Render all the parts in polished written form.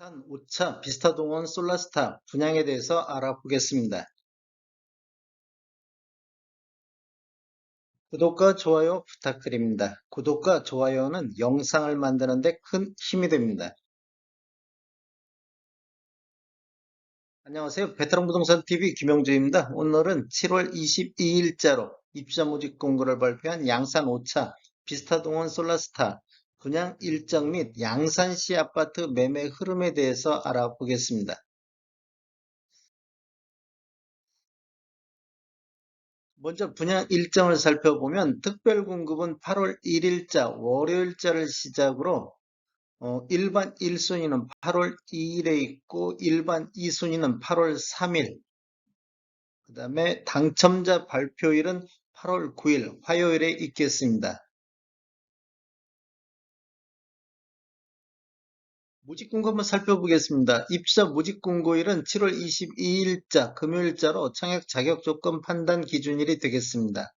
간 5차 비스타동원 솔라스타 분양에 대해서 알아보겠습니다. 구독과 좋아요 부탁드립니다. 구독과 좋아요는 영상을 만드는 데 큰 힘이 됩니다. 안녕하세요. 베테랑 부동산 TV 김영주입니다. 오늘은 7월 22일자로 입주자 모집 공고를 발표한 양산 5차 비스타동원 솔라스타 분양 일정 및 양산시 아파트 매매 흐름에 대해서 알아보겠습니다. 먼저 분양 일정을 살펴보면 특별 공급은 8월 1일자 월요일자를 시작으로 일반 1순위는 8월 2일에 있고 일반 2순위는 8월 3일, 그 다음에 당첨자 발표일은 8월 9일 화요일에 있겠습니다. 모집공고 한번 살펴보겠습니다. 입주자 모집공고일은 7월 22일자 금요일자로 청약 자격 조건 판단 기준일이 되겠습니다.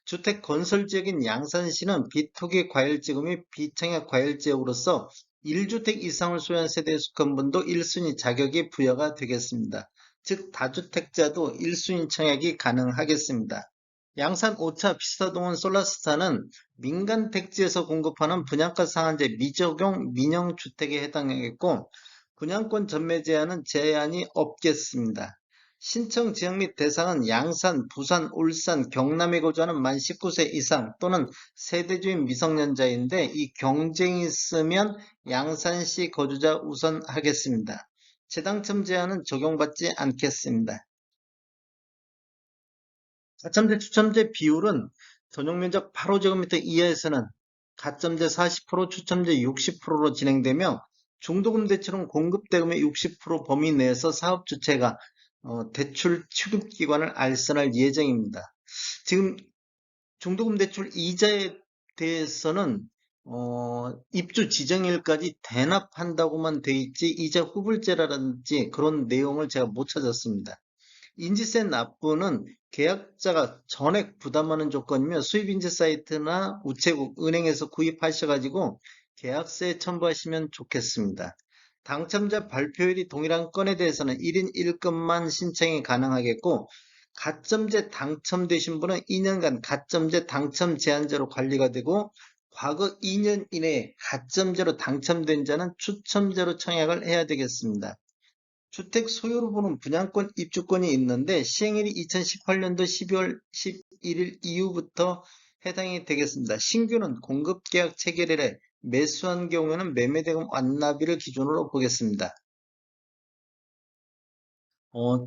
주택 건설 지역인 양산시는 비토기 과열지구 및 비청약 과열지역으로서 1주택 이상을 소유한 세대에 속한 분도 1순위 자격이 부여가 되겠습니다. 즉 다주택자도 1순위 청약이 가능하겠습니다. 양산 5차 비스타동원 솔라스타는 민간 택지에서 공급하는 분양가 상한제 미적용 민영주택에 해당하겠고 분양권 전매 제한은 제한이 없겠습니다. 신청 지역 및 대상은 양산, 부산, 울산, 경남에 거주하는 만 19세 이상 또는 세대주인 미성년자인데 이 경쟁이 있으면 양산시 거주자 우선 하겠습니다. 재당첨 제한은 적용받지 않겠습니다. 가점제 추첨제 비율은 전용면적 8호제곱미터 이하에서는 가점제 40%, 추첨제 60%로 진행되며 중도금 대출은 공급대금의 60% 범위 내에서 사업 주체가 대출 취급기관을 알선할 예정입니다. 지금 중도금 대출 이자에 대해서는 입주 지정일까지 대납한다고만 돼 있지 이자 후불제라든지 그런 내용을 제가 못 찾았습니다. 인지세 납부는 계약자가 전액 부담하는 조건이며 수입인지 사이트나 우체국, 은행에서 구입하셔가지고 계약서에 첨부하시면 좋겠습니다. 당첨자 발표일이 동일한 건에 대해서는 1인 1건만 신청이 가능하겠고 가점제 당첨되신 분은 2년간 가점제 당첨 제한제로 관리가 되고 과거 2년 이내에 가점제로 당첨된 자는 추첨제로 청약을 해야 되겠습니다. 주택 소유로 보는 분양권 입주권이 있는데 시행일이 2018년도 12월 11일 이후부터 해당이 되겠습니다. 신규는 공급계약 체결일에 매수한 경우에는 매매대금 완납일을 기준으로 보겠습니다.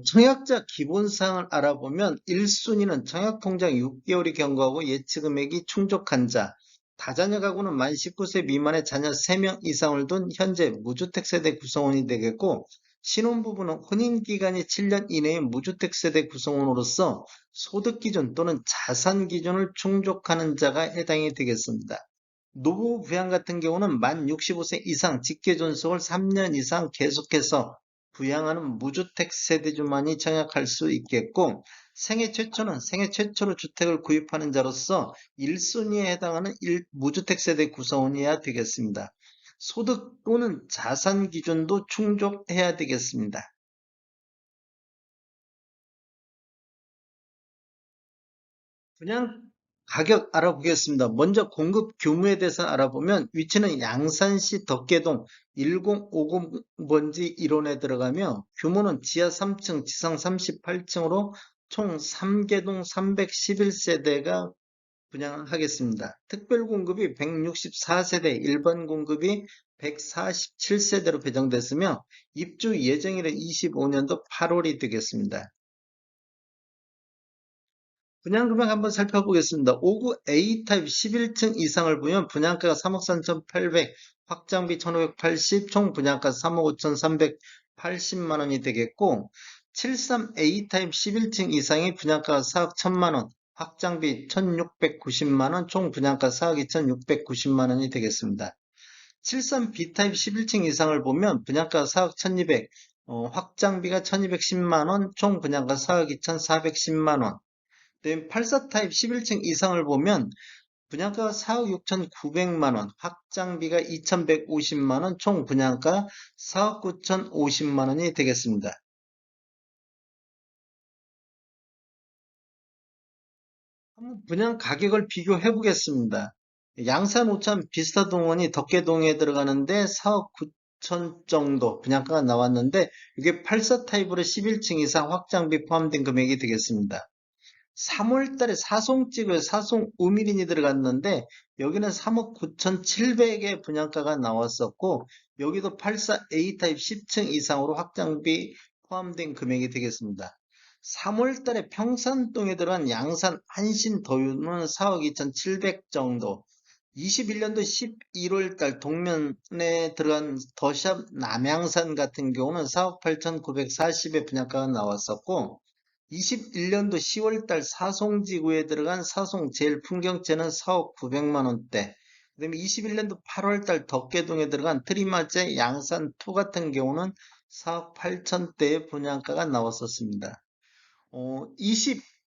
청약자 기본사항을 알아보면 1순위는 청약통장 6개월이 경과하고 예치금액이 충족한 자, 다자녀 가구는 만 19세 미만의 자녀 3명 이상을 둔 현재 무주택 세대 구성원이 되겠고 신혼부부는 혼인기간이 7년 이내의 무주택 세대 구성원으로서 소득기준 또는 자산기준을 충족하는 자가 해당이 되겠습니다. 노후 부양 같은 경우는 만 65세 이상 직계존속을 3년 이상 계속해서 부양하는 무주택 세대주만이 청약할 수 있겠고 생애 최초는 생애 최초로 주택을 구입하는 자로서 1순위에 해당하는 무주택 세대 구성원이어야 되겠습니다. 소득 또는 자산 기준도 충족해야 되겠습니다. 그냥 가격 알아보겠습니다. 먼저 공급 규모에 대해서 알아보면 위치는 양산시 덕계동 1050번지 1원에 들어가며 규모는 지하 3층, 지상 38층으로 총 3개동 311세대가 분양하겠습니다. 특별 공급이 164세대, 일반 공급이 147세대로 배정됐으며 입주 예정일은 25년도 8월이 되겠습니다. 분양금액 한번 살펴보겠습니다. 5구 A타입 11층 이상을 보면 분양가가 3억 3,800, 확장비 1,580, 총 분양가 3억 5,380만 원이 되겠고 73A타입 11층 이상의 분양가가 4억 1,000만 원, 확장비 1,690만 원, 총 분양가 4억 2,690만 원이 되겠습니다. 73B타입 11층 이상을 보면 분양가 4억 1,200, 확장비가 1,210만 원, 총 분양가 4억 2,410만 원. 84타입 11층 이상을 보면 분양가가 4억 6,900만 원, 확장비가 2,150만 원, 총 분양가 4억 9,050만 원이 되겠습니다. 한번 분양 가격을 비교해 보겠습니다. 양산 오천 비스타동원이 덕계동에 들어가는데 4억 9천 정도 분양가가 나왔는데 이게 84 타입으로 11층 이상 확장비 포함된 금액이 되겠습니다. 3월 달에 사송집에 사송 우미린이 들어갔는데 여기는 3억 9,700의 분양가가 나왔었고 여기도 84A 타입 10층 이상으로 확장비 포함된 금액이 되겠습니다. 3월 달에 평산동에 들어간 양산 한신더유는 4억 2,700 정도, 21년도 11월 달 동면에 들어간 더샵 남양산 같은 경우는 4억 8,940의 분양가가 나왔었고 21년도 10월 달 사송지구에 들어간 사송 제일풍경채는 4억 900만 원대, 그다음에 21년도 8월 달 덕계동에 들어간 트리마제 양산2 같은 경우는 4억 8천대의 분양가가 나왔었습니다.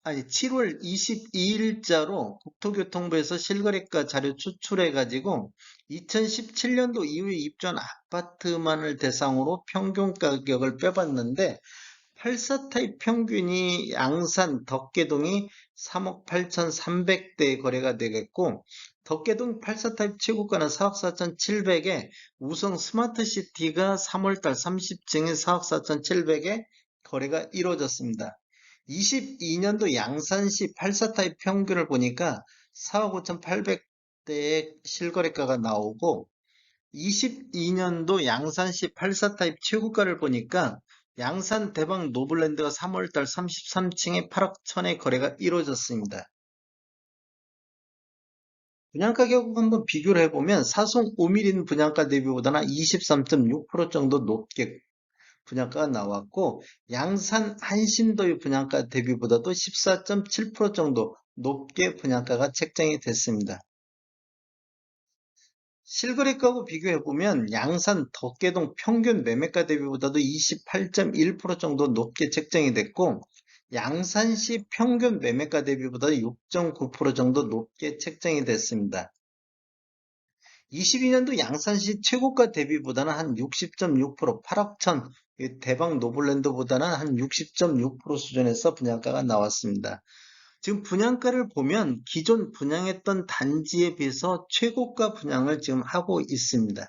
7월 22일자로 국토교통부에서 실거래가 자료 추출해가지고 2017년도 이후에 입주한 아파트만을 대상으로 평균 가격을 빼봤는데 84 타입 평균이 양산 덕계동이 3억 8,300대 거래가 되겠고 덕계동 84 타입 최고가는 4억 4,700에 우성 스마트시티가 3월달 30층에 4억 4,700에 거래가 이루어졌습니다. 22년도 양산시 84 타입 평균을 보니까 4억 5,800대의 실거래가가 나오고 22년도 양산시 84 타입 최고가를 보니까 양산 대박 노블랜드가 3월달 33층에 8억 1천에 거래가 이루어졌습니다. 분양가 격 한번 비교를 해보면 사송 오미린 분양가 대비보다는 23.6% 정도 높게 분양가가 나왔고 양산 한신도유 분양가 대비보다도 14.7% 정도 높게 분양가가 책정이 됐습니다. 실거래가하고 비교해보면 양산 덕계동 평균 매매가 대비보다도 28.1% 정도 높게 책정이 됐고 양산시 평균 매매가 대비보다 6.9% 정도 높게 책정이 됐습니다. 22년도 양산시 최고가 대비보다는 한 60.6%, 8억 천, 대박 노블랜드보다는 한 60.6% 수준에서 분양가가 나왔습니다. 지금 분양가를 보면 기존 분양했던 단지에 비해서 최고가 분양을 지금 하고 있습니다.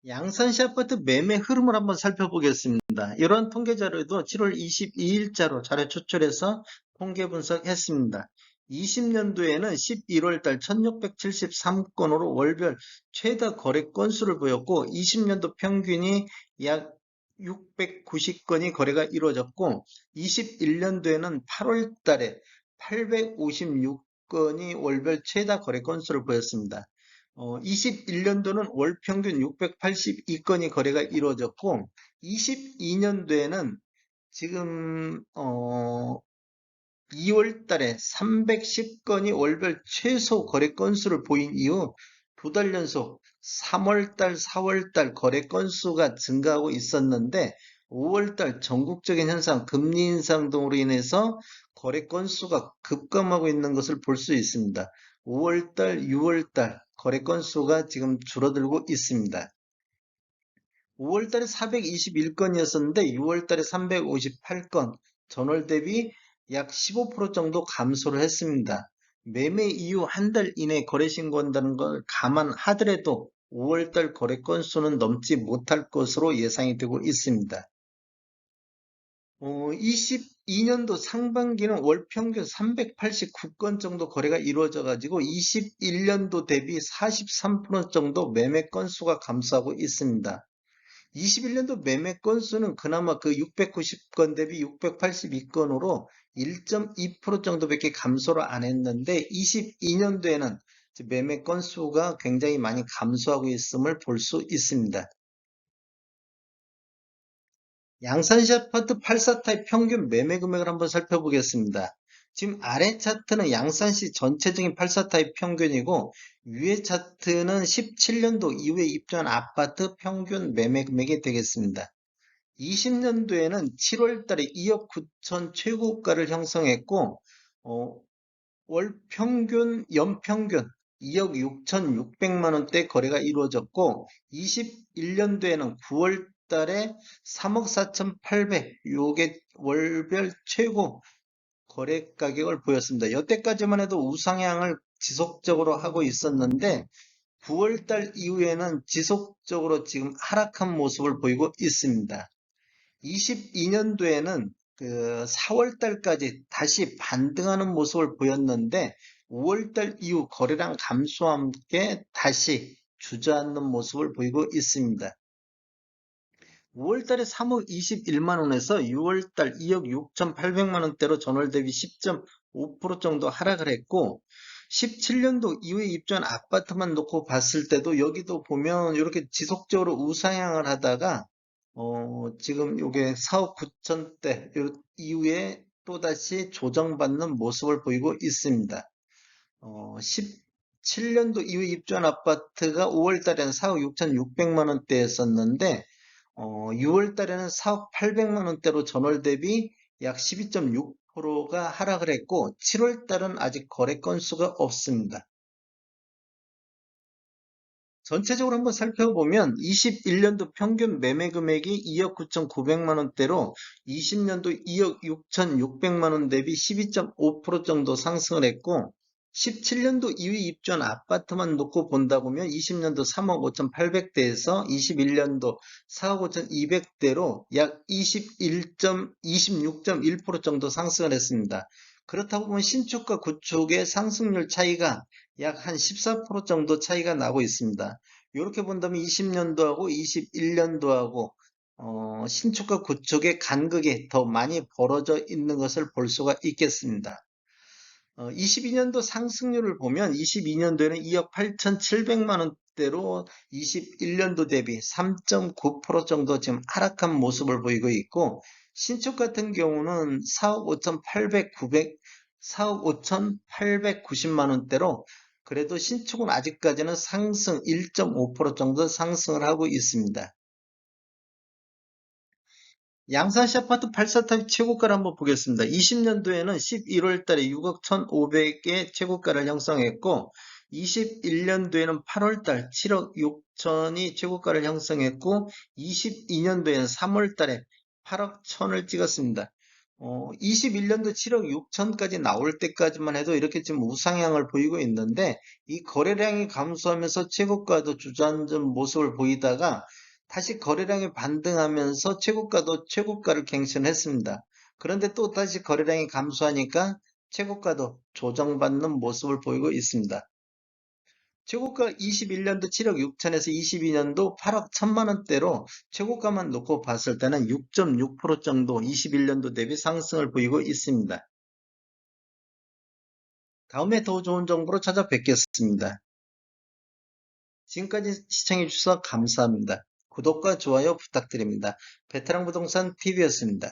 양산시 아파트 매매 흐름을 한번 살펴보겠습니다. 이러한 통계 자료도 7월 22일자로 자료 추출해서 통계 분석했습니다. 20년도에는 11월 달 1673건으로 월별 최다 거래 건수를 보였고 20년도 평균이 약 690건이 거래가 이루어졌고 21년도에는 8월 달에 856건이 월별 최다 거래 건수를 보였습니다. 21년도는 월 평균 682건이 거래가 이루어졌고 22년도에는 지금 2월 달에 310건이 월별 최소 거래 건수를 보인 이후 두 달 연속 3월 달, 4월 달 거래 건수가 증가하고 있었는데 5월 달 전국적인 현상, 금리 인상 등으로 인해서 거래 건수가 급감하고 있는 것을 볼 수 있습니다. 5월 달, 6월 달 거래 건수가 지금 줄어들고 있습니다. 5월 달에 421건이었었는데 6월 달에 358건, 전월 대비 약 15% 정도 감소를 했습니다. 매매 이후 한 달 이내 거래 신고한다는 걸 감안하더라도 5월 달 거래 건수는 넘지 못할 것으로 예상이 되고 있습니다. 22년도 상반기는 월 평균 389건 정도 거래가 이루어져 가지고 21년도 대비 43% 정도 매매 건수가 감소하고 있습니다. 21년도 매매 건수는 그나마 그 690건 대비 682건으로 1.2% 정도밖에 감소를 안 했는데 22년도에는 매매 건수가 굉장히 많이 감소하고 있음을 볼 수 있습니다. 양산시 아파트 84 타입 평균 매매 금액을 한번 살펴보겠습니다. 지금 아래 차트는 양산시 전체적인 84 타입 평균이고 위에 차트는 17년도 이후에 입주한 아파트 평균 매매 금액이 되겠습니다. 20년도에는 7월 달에 2억 9천 최고가를 형성했고, 어, 월 평균, 연평균 2억 6,600만 원대 거래가 이루어졌고, 21년도에는 9월 달에 3억 4,800, 요게 월별 최고 거래 가격을 보였습니다. 여태까지만 해도 우상향을 지속적으로 하고 있었는데, 9월 달 이후에는 지속적으로 지금 하락한 모습을 보이고 있습니다. 22년도에는 그 4월 달까지 다시 반등하는 모습을 보였는데 5월 달 이후 거래량 감소와 함께 다시 주저앉는 모습을 보이고 있습니다. 5월 달에 3억 21만 원에서 6월 달 2억 6,800만 원대로 전월 대비 10.5% 정도 하락을 했고 17년도 이후에 입주한 아파트만 놓고 봤을 때도 여기도 보면 이렇게 지속적으로 우상향을 하다가 지금 요게 4억 9천대 이후에 또다시 조정받는 모습을 보이고 있습니다. 17년도 이후에 입주한 아파트가 5월 달에는 4억 6,600만 원대였었는데 6월 달에는 4억 800만 원대로 전월 대비 약 12.6%가 하락을 했고 7월 달은 아직 거래 건수가 없습니다. 전체적으로 한번 살펴보면 21년도 평균 매매 금액이 2억 9,900만 원대로 20년도 2억 6,600만 원 대비 12.5% 정도 상승을 했고 17년도 이후에 입주한 아파트만 놓고 본다 보면 20년도 3억 5,800대에서 21년도 4억 5,200대로 약 26.1% 정도 상승을 했습니다. 그렇다고 보면 신축과 구축의 상승률 차이가 약 한 14% 정도 차이가 나고 있습니다. 이렇게 본다면 20년도하고 21년도하고 신축과 구축의 간극이 더 많이 벌어져 있는 것을 볼 수가 있겠습니다. 22년도 상승률을 보면 22년도에는 2억 8,700만 원대로 21년도 대비 3.9% 정도 지금 하락한 모습을 보이고 있고 신축 같은 경우는 4억 5,890만 원대로 그래도 신축은 아직까지는 상승 1.5% 정도 상승을 하고 있습니다. 양산시 아파트 8사탑 최고가를 한번 보겠습니다. 20년도에는 11월 달에 6억 1,500의 최고가를 형성했고 21년도에는 8월 달 7억 6천이 최고가를 형성했고 22년도에는 3월 달에 8억 1천을 찍었습니다. 21년도 7억 6천까지 나올 때까지만 해도 이렇게 지금 우상향을 보이고 있는데 이 거래량이 감소하면서 최고가도 주저앉은 모습을 보이다가 다시 거래량이 반등하면서 최고가도 최고가를 갱신했습니다. 그런데 또 다시 거래량이 감소하니까 최고가도 조정받는 모습을 보이고 있습니다. 최고가 21년도 7억 6천에서 22년도 8억 1천만 원대로 최고가만 놓고 봤을 때는 6.6% 정도 21년도 대비 상승을 보이고 있습니다. 다음에 더 좋은 정보로 찾아뵙겠습니다. 지금까지 시청해주셔서 감사합니다. 구독과 좋아요 부탁드립니다. 베테랑 부동산 TV였습니다.